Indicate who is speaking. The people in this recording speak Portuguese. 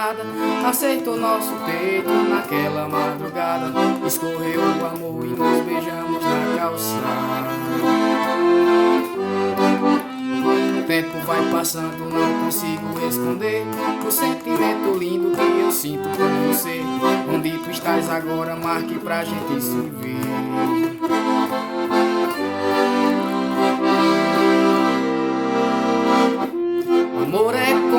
Speaker 1: nada, acertou nosso peito naquela madrugada. Escorreu o amor e nos beijamos na calçada. O tempo vai passando, não consigo esconder o sentimento lindo que eu sinto por você. Onde tu estás agora, marque pra gente se ver. O amor é